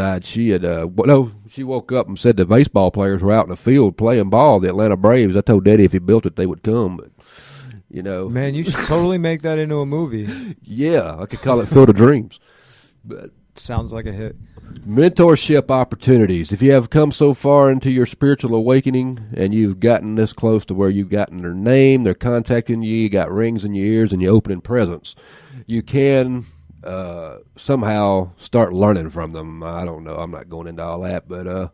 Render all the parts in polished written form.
died. She had, she woke up and said the baseball players were out in the field playing ball, the Atlanta Braves. I told Daddy if he built it, they would come, but, Man, you should totally make that into a movie. Yeah, I could call it Field of Dreams. But sounds like a hit. Mentorship opportunities. If you have come so far into your spiritual awakening and you've gotten this close to where you've gotten their name, they're contacting you, you got rings in your ears, and you're opening presents, you can somehow start learning from them. I don't know. I'm not going into all that, but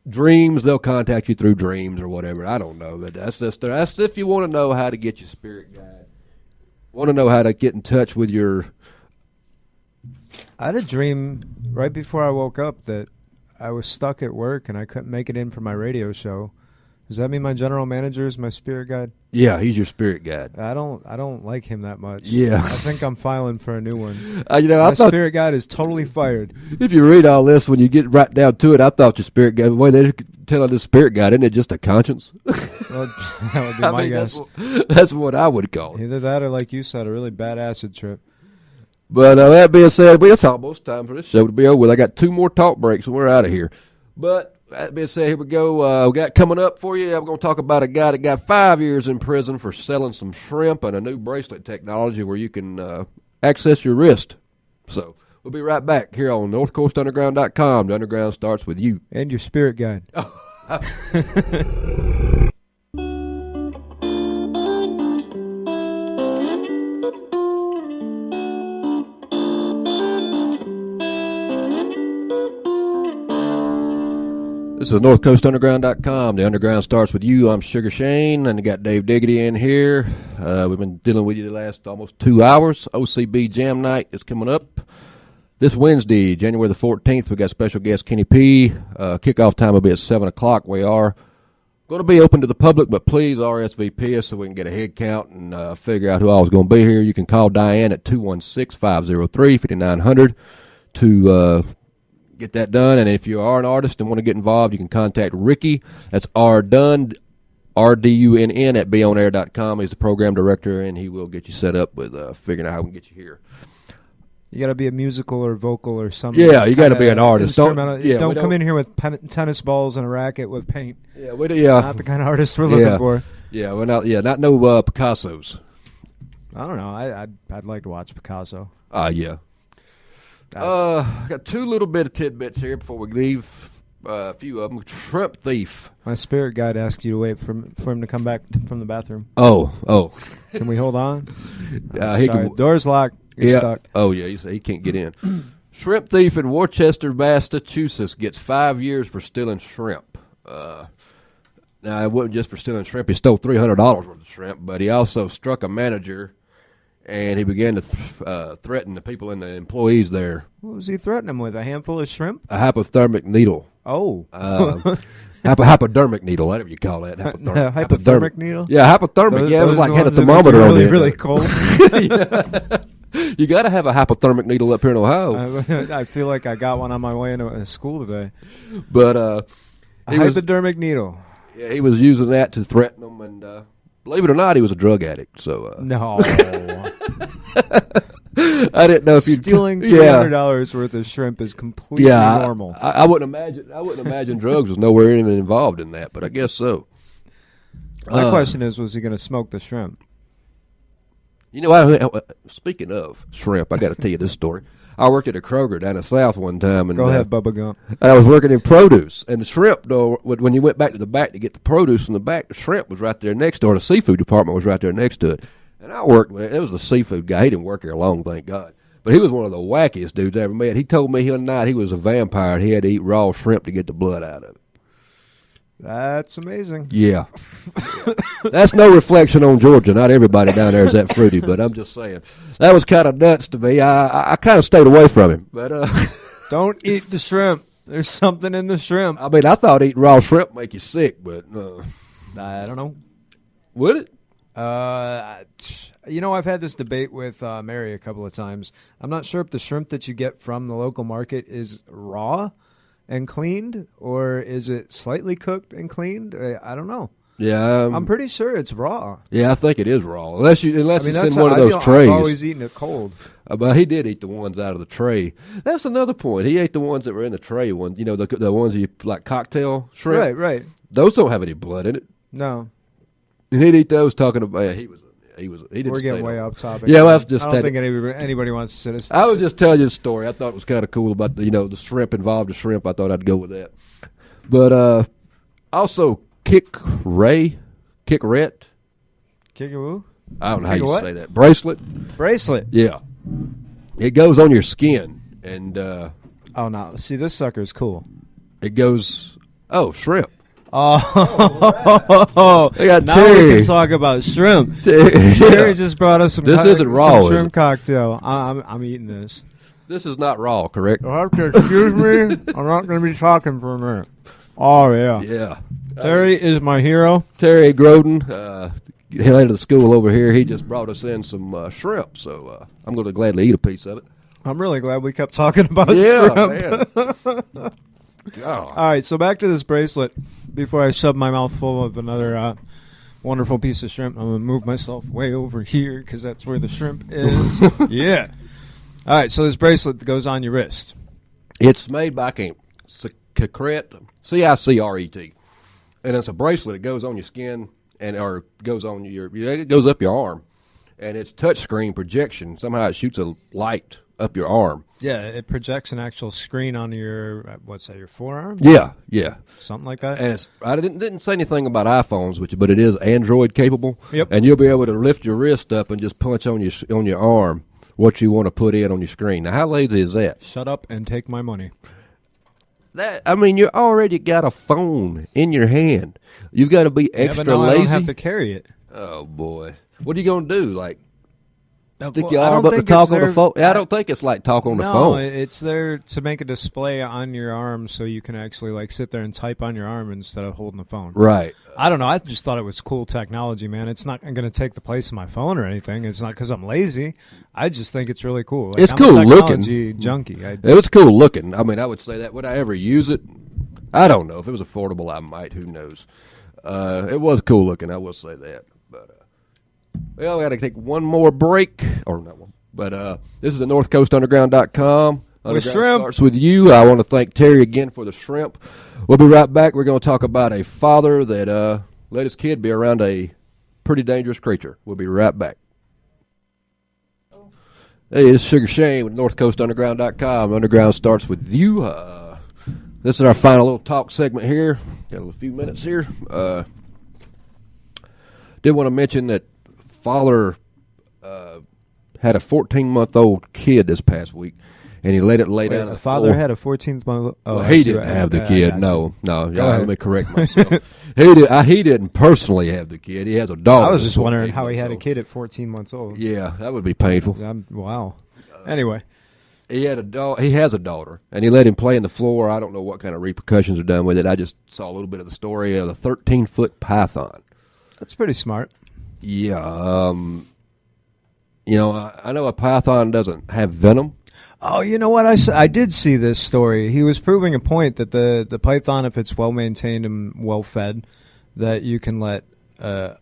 dreams, they'll contact you through dreams or whatever. I don't know, but that's if you want to know how to get your spirit guide. Want to know how to get in touch with your... I had a dream right before I woke up that I was stuck at work and I couldn't make it in for my radio show. Does that mean my general manager is my spirit guide? Yeah, he's your spirit guide. I don't like him that much. Yeah. I think I'm filing for a new one. My spirit guide is totally fired. If you read all this, when you get right down to it, I thought your spirit guide, the way they're telling this spirit guide, isn't it just a conscience? Well, that would be my guess. That's what I would call it. Either that or, like you said, a really bad acid trip. But that being said, it's almost time for this show to be over with. I got 2 more talk breaks and we're out of here. But that being said, here we go. We got coming up for you. I'm going to talk about a guy that got 5 years in prison for selling some shrimp and a new bracelet technology where you can access your wrist. So we'll be right back here on NorthcoastUnderground.com. The Underground starts with you. And your spirit guide. This is NorthcoastUnderground.com. The Underground starts with you. I'm Sugar Shane, and I got Dave Diggity in here. We've been dealing with you the last almost 2 hours. OCB Jam Night is coming up this Wednesday, January the 14th. We got special guest Kenny P. Kickoff time will be at 7 o'clock. We are going to be open to the public, but please RSVP us so we can get a head count and figure out who all is going to be here. You can call Diane at 216-503-5900 to get that done. And if you are an artist and want to get involved, you can contact Ricky. That's rdunn, RDUNN at beonair.com. He's the program director, and he will get you set up with figuring out how we can get you here. You got to be a musical or vocal or something. Yeah, you got to be an artist. Don't come in here with tennis balls and a racket with paint. Yeah, we do. Yeah, not the kind of artist we're looking for. Yeah, we're not. Yeah, not no Picassos. I don't know. I'd like to watch Picasso. Yeah. Got 2 little bit of tidbits here before we leave. A few of them. Shrimp thief. My spirit guide asked you to wait for him to come back from the bathroom. Oh. Can we hold on? Sorry. Door's locked. You're stuck. Oh, yeah, he can't get in. Shrimp thief in Worcester, Massachusetts gets 5 years for stealing shrimp. Now, it wasn't just for stealing shrimp. He stole $300 worth of shrimp, but he also struck a manager, and he began to threaten the people and the employees there. What was he threatening them with, a handful of shrimp? A hypothermic needle. Oh. Hypodermic needle, whatever you call that. Hypothermic needle? Yeah, hypothermic. It was like had a thermometer on it. Really cold. You got to have a hypothermic needle up here in Ohio. I feel like I got one on my way into school today. But a hypodermic needle. Yeah, he was using that to threaten them, and believe it or not, he was a drug addict. So no. I didn't know if you stealing $300 worth of shrimp is completely normal. I wouldn't imagine drugs was nowhere even involved in that, but I guess so. My question is, was he going to smoke the shrimp? You know, speaking of shrimp, I got to tell you this story. I worked at a Kroger down in the South one time, and go ahead, Bubba Gump. I was working in produce, and the shrimp, though, when you went back to the back to get the produce in the back, the shrimp was right there next door. The seafood department was right there next to it. And I worked with it. It was the seafood guy. He didn't work here long, thank God. But he was one of the wackiest dudes I ever met. He told me one night he was a vampire and he had to eat raw shrimp to get the blood out of it. That's amazing. Yeah. That's no reflection on Georgia. Not everybody down there is that fruity, but I'm just saying. That was kind of nuts to me. I kind of stayed away from him. But don't eat the shrimp. There's something in the shrimp. I mean, I thought eating raw shrimp make you sick, but I don't know. Would it? I've had this debate with Mary a couple of times. I'm not sure if the shrimp that you get from the local market is raw and cleaned, or is it slightly cooked and cleaned? I don't know. Yeah, I'm pretty sure it's raw. Yeah, I think it is raw. Unless it's that's in one of those trays. I've always eaten it cold. But he did eat the ones out of the tray. That's another point. He ate the ones that were in the tray. The ones you like cocktail shrimp. Right. Those don't have any blood in it. No. And he'd eat those. Talking about he didn't. We're getting stay way long. off topic. Yeah, well, that's just. I don't think anybody wants to sit. I was just telling you a story. I thought it was kind of cool about the shrimp involved. The shrimp. I thought I'd go with that. But also Kickret. Kickawoo? I don't know how you say that. Bracelet. Yeah. It goes on your skin, and oh no! See, this sucker's cool. It goes. Oh, shrimp. Oh, they got now Terry. we can talk about shrimp. Terry just brought us some. This isn't raw, some shrimp is it? cocktail. I'm eating this. This is not raw, correct? You'll have to excuse me. I'm not going to be talking for a minute. Oh yeah. Yeah. Terry is my hero. Terry Groden. He headed to the school over here. He just brought us in some shrimp, so I'm going to gladly eat a piece of it. I'm really glad we kept talking about shrimp. Man. All right, so back to this bracelet. Before I shove my mouth full of another wonderful piece of shrimp, I'm going to move myself way over here because that's where the shrimp is. Yeah. All right, so this bracelet goes on your wrist. It's made by Cicret, C-I-C-R-E-T. And it's a bracelet. It goes on your skin or goes on it goes up your arm. And it's touchscreen projection. Somehow it shoots a light up your arm. Yeah, it projects an actual screen on your, your forearm? Yeah. Something like that? And I didn't say anything about iPhones, but it is Android capable. Yep. And you'll be able to lift your wrist up and just punch on your arm what you want to put in on your screen. Now, how lazy is that? Shut up and take my money. You already got a phone in your hand. You've got to be extra but now lazy. I don't have to carry it. Oh, boy. What are you going to do? Stick your I arm don't up to think talk it's on the there- phone? I don't think it's like talk on the No, phone. it's there to make a display on your arm so you can actually sit there and type on your arm instead of holding the phone. Right. I don't know. I just thought it was cool technology, man. It's not going to take the place of my phone or anything. It's not because I'm lazy. I just think it's really cool. It's I'm cool a looking. technology junkie. It was cool looking. I would say that. Would I ever use it? I don't know. If it was affordable, I might. Who knows? It was cool looking. I will say that. But we got to take one more break. Or not one. But this is at NorthcoastUnderground.com. With shrimp. Starts with you. I want to thank Terry again for the shrimp. We'll be right back. We're going to talk about a father that let his kid be around a pretty dangerous creature. We'll be right back. Hey, it's Sugar Shane with NorthcoastUnderground.com. Underground starts with you. This is our final little talk segment here. Got a few minutes here. Did want to mention that father had a 14-month-old kid this past week, and he let it lay down. The father had a 14-month. Well, he didn't have the kid. No. ahead. Let me correct myself. He didn't personally have the kid. He has a daughter. I was just wondering how he had a kid at 14 months old. Yeah, that would be painful. Wow. Anyway. He has a daughter, and he let him play in the floor. I don't know what kind of repercussions are done with it. I just saw a little bit of the story of the 13-foot python. That's pretty smart. Yeah. I know a python doesn't have venom. Oh, you know what? I did see this story. He was proving a point that the python, if it's well-maintained and well-fed, that you can let a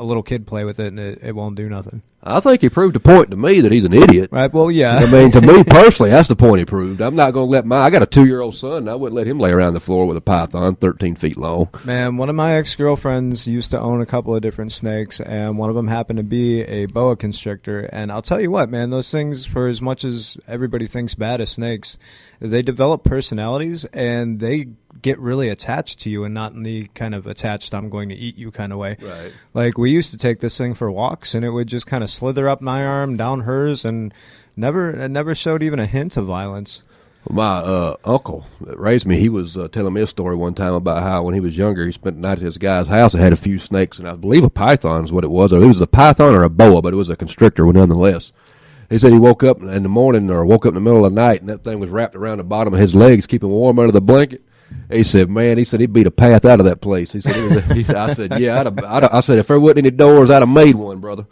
little kid play with it and it won't do nothing. I think he proved a point to me that he's an idiot. Right, well, yeah. To me personally, that's the point he proved. I'm not going to let I got a 2-year-old son, and I wouldn't let him lay around the floor with a python 13 feet long. Man, one of my ex-girlfriends used to own a couple of different snakes, and one of them happened to be a boa constrictor. And I'll tell you what, man, those things, for as much as everybody thinks bad of snakes, they develop personalities, and they get really attached to you and not in the kind of attached I'm going to eat you kind of way. Right. Like, we used to take this thing for walks, and it would just kind of slither up my arm, down hers, and it never showed even a hint of violence. My uncle that raised me, he was telling me a story one time about how when he was younger, he spent the night at his guy's house and had a few snakes, and I believe a python is what it was. Or it was a python or a boa, but it was a constrictor nonetheless. He said he woke up in the morning or woke up in the middle of the night, and that thing was wrapped around the bottom of his legs, keeping warm under the blanket. He said, man, he beat a path out of that place. He said, I said, yeah, I said, if there wasn't any doors, I'd have made one, brother.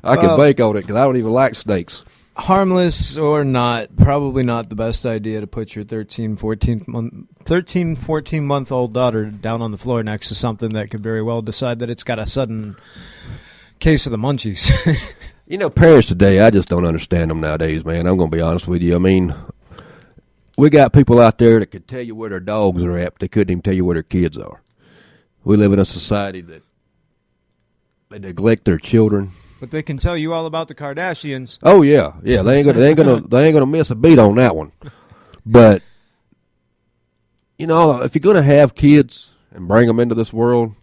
I can bank on it because I don't even like snakes. Harmless or not, probably not the best idea to put your 13, 14-month-old daughter down on the floor next to something that could very well decide that it's got a sudden case of the munchies. Parents today, I just don't understand them nowadays, man. I'm going to be honest with you. I mean, we got people out there that could tell you where their dogs are at, but they couldn't even tell you where their kids are. We live in a society that they neglect their children. But they can tell you all about the Kardashians. Oh yeah. They ain't gonna miss a beat on that one. But if you're gonna have kids and bring them into this world,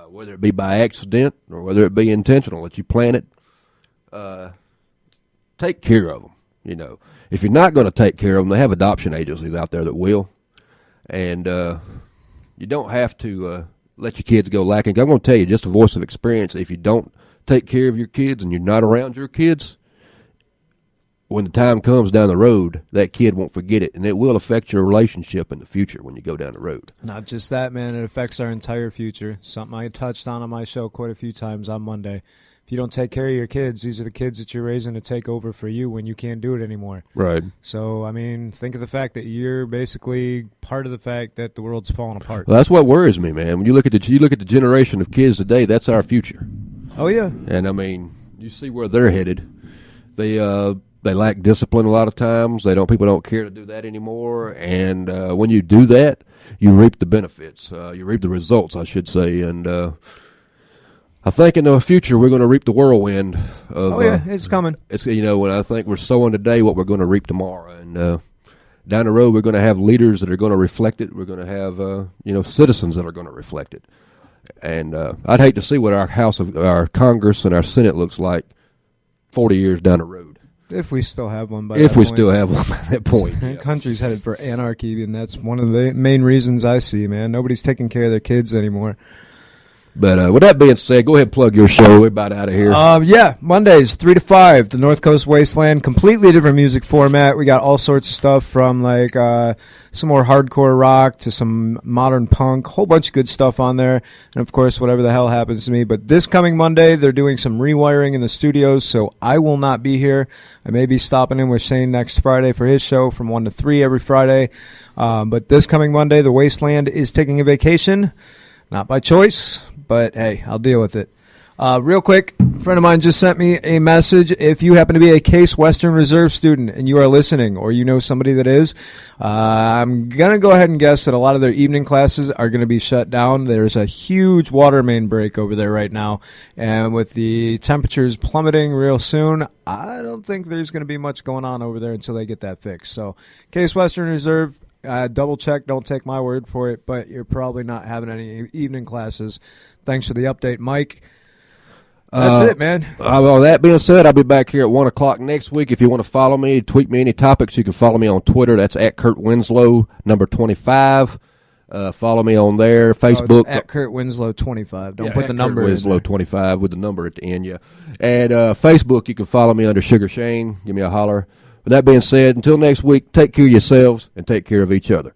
whether it be by accident or whether it be intentional that you plan it, take care of them. If you're not going to take care of them, they have adoption agencies out there that will, and you don't have to let your kids go lacking. I'm going to tell you, just a voice of experience, if you don't take care of your kids and you're not around your kids, when the time comes down the road, that kid won't forget it, and it will affect your relationship in the future when you go down the road. Not just that, man. It affects our entire future. Something I touched on my show quite a few times on Monday. If you don't take care of your kids, these are the kids that you're raising to take over for you when you can't do it anymore. Right. So, I mean, think of the fact that you're basically part of the fact that the world's falling apart. Well, that's what worries me, man. When you look at the generation of kids today, that's our future. Oh, yeah. And, I mean, you see where they're headed. They lack discipline a lot of times. People don't care to do that anymore. And when you do that, you reap the benefits. You reap the results, I should say. And I think in the future we're going to reap the whirlwind of. Oh yeah, it's coming. It's when I think we're sowing today what we're going to reap tomorrow, and down the road we're going to have leaders that are going to reflect it. We're going to have citizens that are going to reflect it, and I'd hate to see what our Congress and our Senate looks like 40 years down the road. If we still have one by if we still have one by that point. The country's headed for anarchy, and that's one of the main reasons I see, man. Nobody's taking care of their kids anymore. But with that being said, go ahead and plug your show. We're about out of here. Yeah, Mondays, 3 to 5, the Northcoast Wasteland. Completely different music format. We got all sorts of stuff from like some more hardcore rock to some modern punk. Whole bunch of good stuff on there. And, of course, whatever the hell happens to me. But this coming Monday, they're doing some rewiring in the studios, so I will not be here. I may be stopping in with Shane next Friday for his show from 1 to 3 every Friday. But this coming Monday, the Wasteland is taking a vacation. Not by choice, but hey, I'll deal with it. Real quick, a friend of mine just sent me a message. If you happen to be a Case Western Reserve student and you are listening, or you know somebody that is, I'm going to go ahead and guess that a lot of their evening classes are going to be shut down. There's a huge water main break over there right now, and with the temperatures plummeting real soon, I don't think there's going to be much going on over there until they get that fixed. So, Case Western Reserve, double check, don't take my word for it, but you're probably not having any evening classes. Thanks for the update, Mike. That's it, man. Well, that being said, I'll be back here at 1 o'clock next week. If you want to follow me, tweet me any topics, you can follow me on Twitter. That's at Kurt Winslow, number 25. Follow me on there. Facebook. It's at Kurt Winslow 25. Don't put the Kurt number Winslow in 25 with the number at the end, yeah. And Facebook, you can follow me under Sugar Shane. Give me a holler. With that being said, until next week, take care of yourselves and take care of each other.